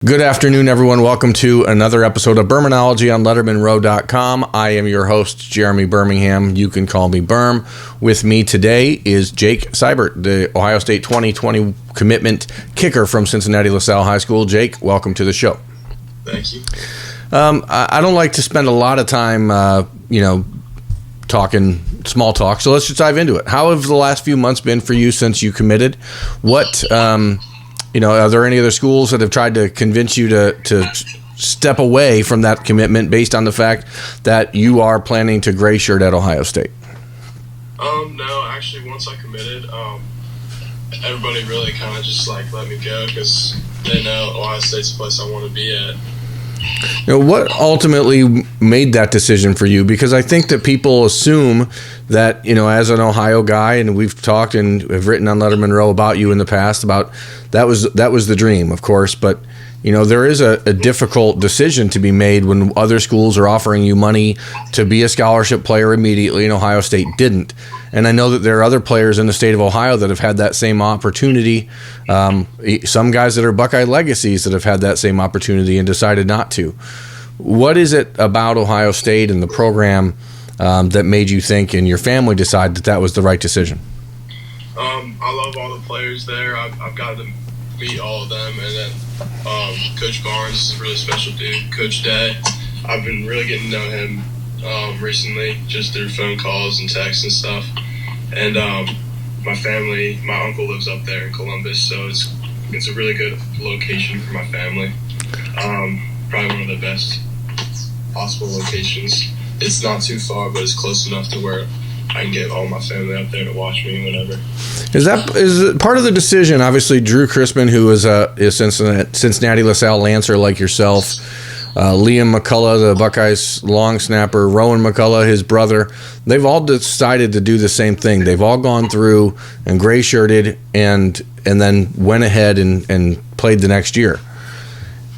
Good afternoon, everyone. Welcome to another episode of Birminology on LettermenRow.com. I am your host, Jeremy Birmingham. You can call me Birm. With me today is Jake Seibert, the Ohio State 2020 commitment kicker from Cincinnati LaSalle High School. Jake, welcome to the show. Thank you. I don't like to spend a lot of time, talking small talk, so let's just dive into it. How have the last few months been for you since you committed? Are there any other schools that have tried to convince you to step away from that commitment based on the fact that you are planning to gray shirt at Ohio State? No, actually, once I committed, everybody really kind of just let me go because they know Ohio State's the place I want to be at. What ultimately made that decision for you? Because I think that people assume that, as an Ohio guy, and we've talked and have written on Lettermen Row about you in the past, about that was the dream, of course, but there is a difficult decision to be made when other schools are offering you money to be a scholarship player immediately, and Ohio State didn't. And I know that there are other players in the state of Ohio that have had that same opportunity. Some guys that are Buckeye legacies that have had that same opportunity and decided not to. What is it about Ohio State and the program that made you think and your family decide that was the right decision? I love all the players there. I've got to meet all of them. And then Coach Barnes is a really special dude. Coach Day, I've been really getting to know him recently, just through phone calls and texts and stuff. And my family, my uncle lives up there in Columbus, so it's a really good location for my family. Probably one of the best possible locations. It's not too far, but it's close enough to where I can get all my family up there to watch me whenever. Is part of the decision? Obviously, Drue Chrisman, who is Cincinnati LaSalle Lancer like yourself, Liam McCullough, the Buckeyes long snapper, Rowan McCullough, his brother, they've all decided to do the same thing. They've all gone through and gray shirted and then went ahead and played the next year.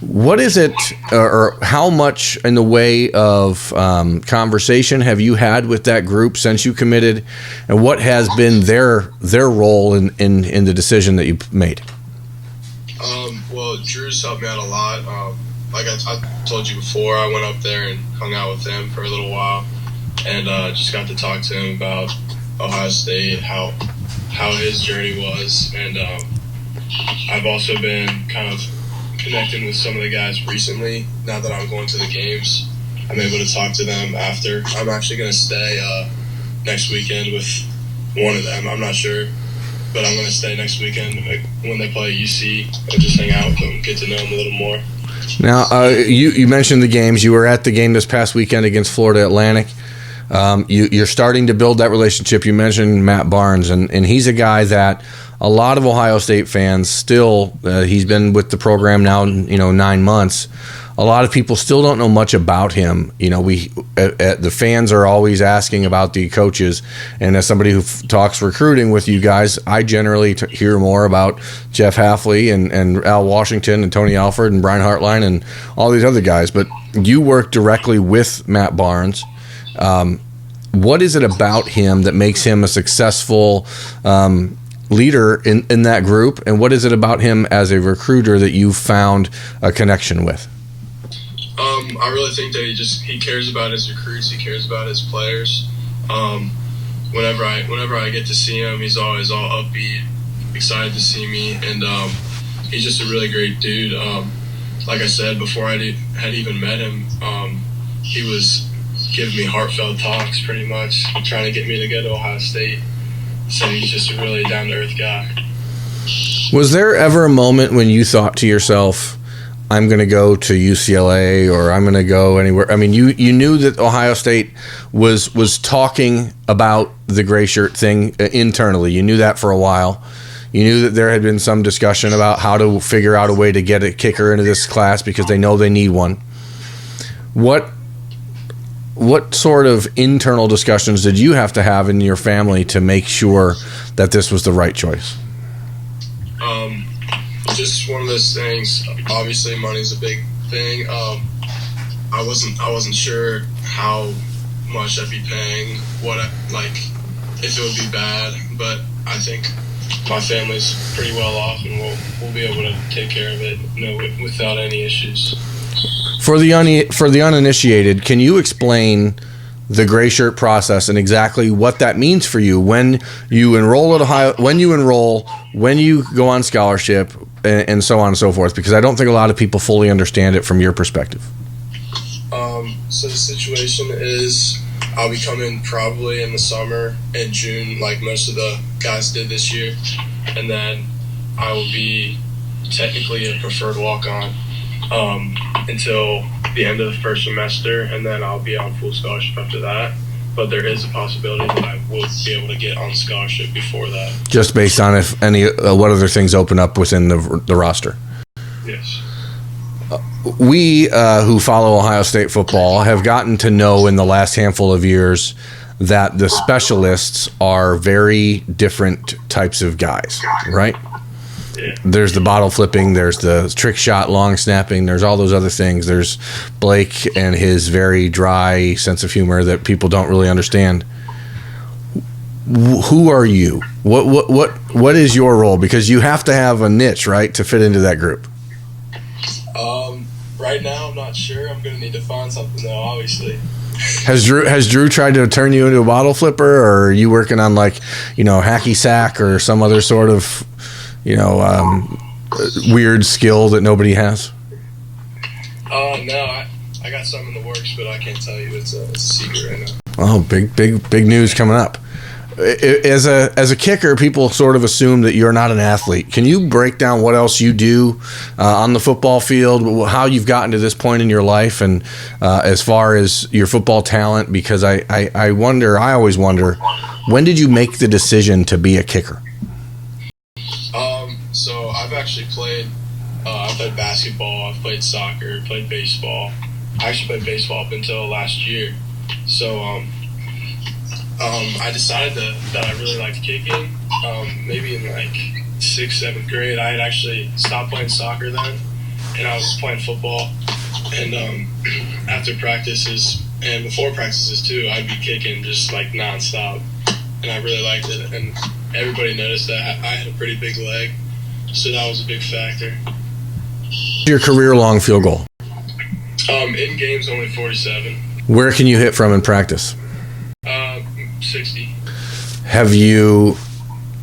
What is it, or how much in the way of conversation have you had with that group since you committed, and what has been their role in the decision that you made? Well, Drew's helped me out a lot. Like I told you before, I went up there and hung out with him for a little while, and just got to talk to him about Ohio State, how his journey was, and I've also been kind of connecting with some of the guys recently. Now that I'm going to the games, I'm able to talk to them after. I'm actually going to stay next weekend with one of them. I'm not sure, but I'm going to stay next weekend when they play UC and just hang out with them, get to know them a little more. Now, you mentioned the games. You were at the game this past weekend against Florida Atlantic. You're starting to build that relationship. You mentioned Matt Barnes, and he's a guy that a lot of Ohio State fans still, he's been with the program now, 9 months. A lot of people still don't know much about him. The fans are always asking about the coaches, and as somebody who talks recruiting with you guys, I generally hear more about Jeff Hafley and Al Washington and Tony Alford and Brian Hartline and all these other guys. But you work directly with Matt Barnes. What is it about him that makes him a successful leader in that group, and what is it about him as a recruiter that you found a connection with? I really think that he cares about his recruits. He cares about his players. Whenever I get to see him, he's always all upbeat, excited to see me, and he's just a really great dude. Like I said, before I had even met him, he was giving me heartfelt talks, pretty much, trying to get me to go to Ohio State. So he's just a really down-to-earth guy. Was there ever a moment when you thought to yourself, I'm going to go to UCLA or I'm going to go anywhere? I mean, you knew that Ohio State was talking about the gray shirt thing internally. You knew that for a while. You knew that there had been some discussion about how to figure out a way to get a kicker into this class because they know they need one. What sort of internal discussions did you have to have in your family to make sure that this was the right choice? Just one of those things. Obviously, money's a big thing. I wasn't sure how much I'd be paying, if it would be bad. But I think my family's pretty well off, and we'll be able to take care of it, without any issues. For the uninitiated, can you explain the gray shirt process and exactly what that means for you when you enroll at Ohio, when you go on scholarship, and so on and so forth? Because I don't think a lot of people fully understand it from your perspective. So the situation is, I'll be coming probably in the summer in June, like most of the guys did this year, and then I will be technically a preferred walk-on until the end of the first semester, and then I'll be on full scholarship after that. But there is a possibility that I will be able to get on scholarship before that. Just based on if any what other things open up within the roster. Yes. We who follow Ohio State football have gotten to know in the last handful of years that the specialists are very different types of guys, right? Yeah. There's the bottle flipping, there's the trick shot, long snapping, there's all those other things. There's Blake and his very dry sense of humor that people don't really understand. Who are you? What is your role? Because you have to have a niche, right, to fit into that group. Right now, I'm not sure. I'm going to need to find something, though, obviously. Has Drue tried to turn you into a bottle flipper, or are you working on, like, hacky sack or some other sort of, weird skill that nobody has? No, I got something in the works, but I can't tell you. It's a secret right now. Oh, big news coming up. As a kicker, people sort of assume that you're not an athlete. Can you break down what else you do on the football field, how you've gotten to this point in your life, and as far as your football talent? Because I always wonder, when did you make the decision to be a kicker? So I've actually played. I played basketball. I've played soccer. Played baseball. I actually played baseball up until last year. So I decided that I really liked kicking. Maybe in like 6th, 7th grade, I had actually stopped playing soccer then, and I was playing football. And after practices and before practices too, I'd be kicking just like nonstop, and I really liked it. And everybody noticed that I had a pretty big leg, so that was a big factor. Your career-long field goal? In games, only 47. Where can you hit from in practice? 60. Have you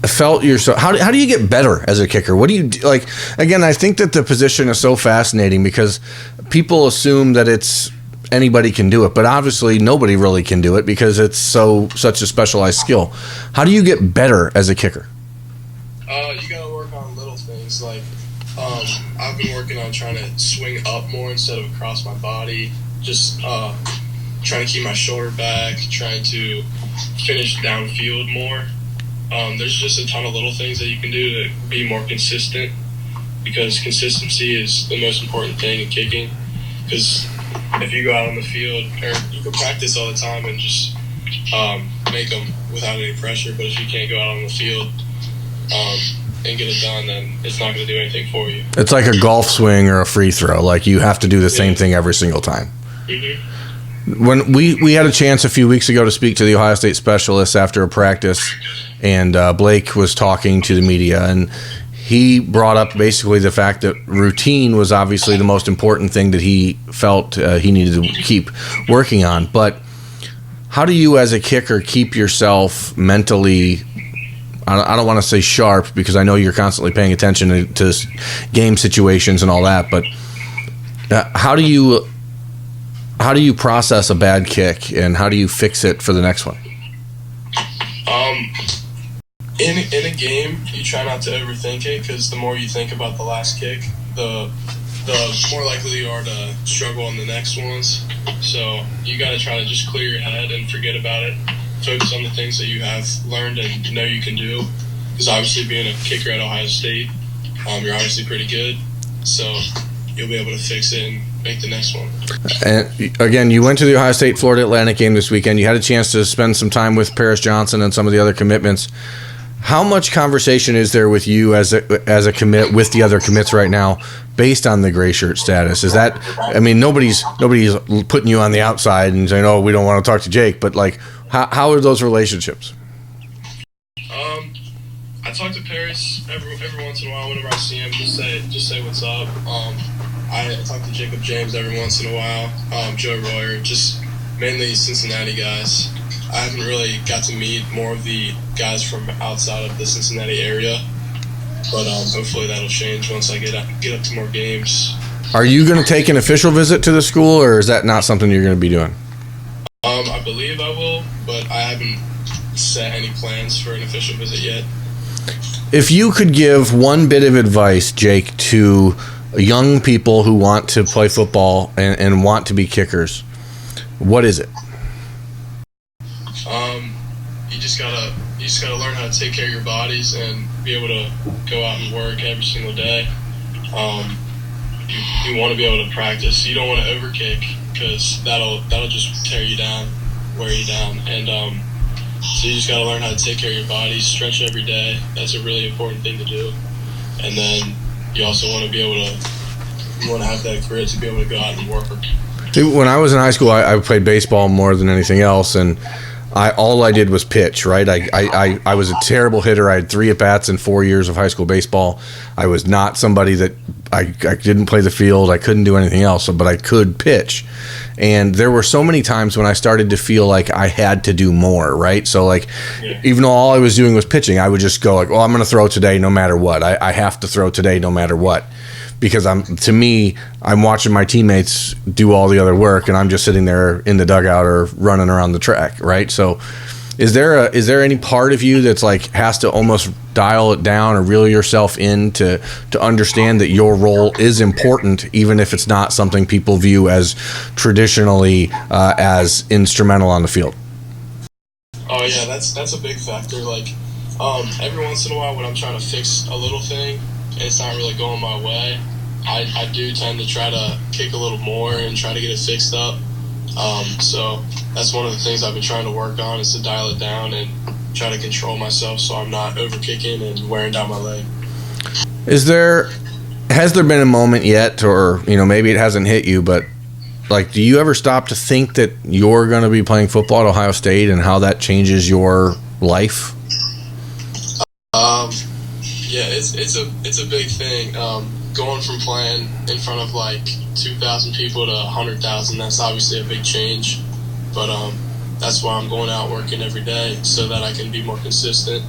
felt yourself? How do you get better as a kicker? What do you do? Like, again, I think that the position is so fascinating because people assume that it's anybody can do it, but obviously nobody really can do it because it's such a specialized skill. How do you get better as a kicker? You got to work on little things like I've been working on trying to swing up more instead of across my body. Just trying to keep my shoulder back, trying to finish downfield more. There's just a ton of little things that you can do to be more consistent, because consistency is the most important thing in kicking. Because if you go out on the field, or you can practice all the time and just make them without any pressure, but if you can't go out on the field and get it done, then it's not going to do anything for you. It's like a golf swing or a free throw. Like, you have to do the same thing every single time. Mm-hmm. When we had a chance a few weeks ago to speak to the Ohio State specialists after a practice, and Blake was talking to the media, and he brought up basically the fact that routine was obviously the most important thing that he felt he needed to keep working on. But how do you as a kicker keep yourself mentally, I don't want to say sharp, because I know you're constantly paying attention to game situations and all that, but how do you process a bad kick, and how do you fix it for the next one? In a game, you try not to overthink it, because the more you think about the last kick, the more likely you are to struggle on the next ones. So you got to try to just clear your head and forget about it. Focus on the things that you have learned and know you can do. Because obviously being a kicker at Ohio State, you're obviously pretty good. So you'll be able to fix it and make the next one. And again, you went to the Ohio State-Florida Atlantic game this weekend. You had a chance to spend some time with Paris Johnson and some of the other commitments. How much conversation is there with you as a commit with the other commits right now, based on the gray shirt status? Is that, I mean, nobody's putting you on the outside and saying, "Oh, we don't want to talk to Jake," but like, how are those relationships? I talk to Paris every once in a while whenever I see him. Just say what's up. I talk to Jacob James every once in a while. Joe Royer, just mainly Cincinnati guys. I haven't really got to meet more of the guys from outside of the Cincinnati area, but hopefully that'll change once I get up to more games. Are you going to take an official visit to the school, or is that not something you're going to be doing? I believe I will, but I haven't set any plans for an official visit yet. If you could give one bit of advice, Jake, to young people who want to play football and want to be kickers, what is it? You just gotta learn how to take care of your bodies and be able to go out and work every single day. You want to be able to practice. You don't want to overkick because that'll just tear you down, wear you down, and so you just gotta learn how to take care of your body, stretch every day. That's a really important thing to do. And then you also want to be able to have that grit to be able to go out and work. When I was in high school, I played baseball more than anything else, and all I did was pitch, right? I was a terrible hitter. I had 3 at-bats in 4 years of high school baseball. I was not somebody that I didn't play the field. I couldn't do anything else, but I could pitch. And there were so many times when I started to feel like I had to do more, right? So, like, even though all I was doing was pitching, I would just go like, well, I'm going to throw today no matter what. I have to throw today no matter what. Because I'm watching my teammates do all the other work, and I'm just sitting there in the dugout or running around the track, right? So, is there any part of you that's like has to almost dial it down or reel yourself in to understand that your role is important, even if it's not something people view as traditionally as instrumental on the field? Oh yeah, that's a big factor. Like, every once in a while when I'm trying to fix a little thing, it's not really going my way, I do tend to try to kick a little more and try to get it fixed up. So that's one of the things I've been trying to work on, is to dial it down and try to control myself so I'm not over kicking and wearing down my leg. Has there been a moment yet, or maybe it hasn't hit you, but like, do you ever stop to think that you're going to be playing football at Ohio State and how that changes your life? Yeah, it's a big thing. Going from playing in front of like 2,000 people to 100,000, that's obviously a big change. But that's why I'm going out working every day, so that I can be more consistent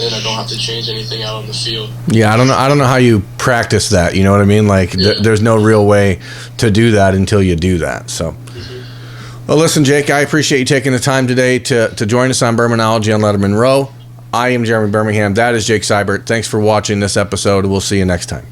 and I don't have to change anything out on the field. Yeah, I don't know how you practice that. You know what I mean? Like, there's no real way to do that until you do that. So. Mm-hmm. Well, listen, Jake, I appreciate you taking the time today to join us on Birminology on Lettermen Row. I am Jeremy Birmingham. That is Jake Seibert. Thanks for watching this episode. We'll see you next time.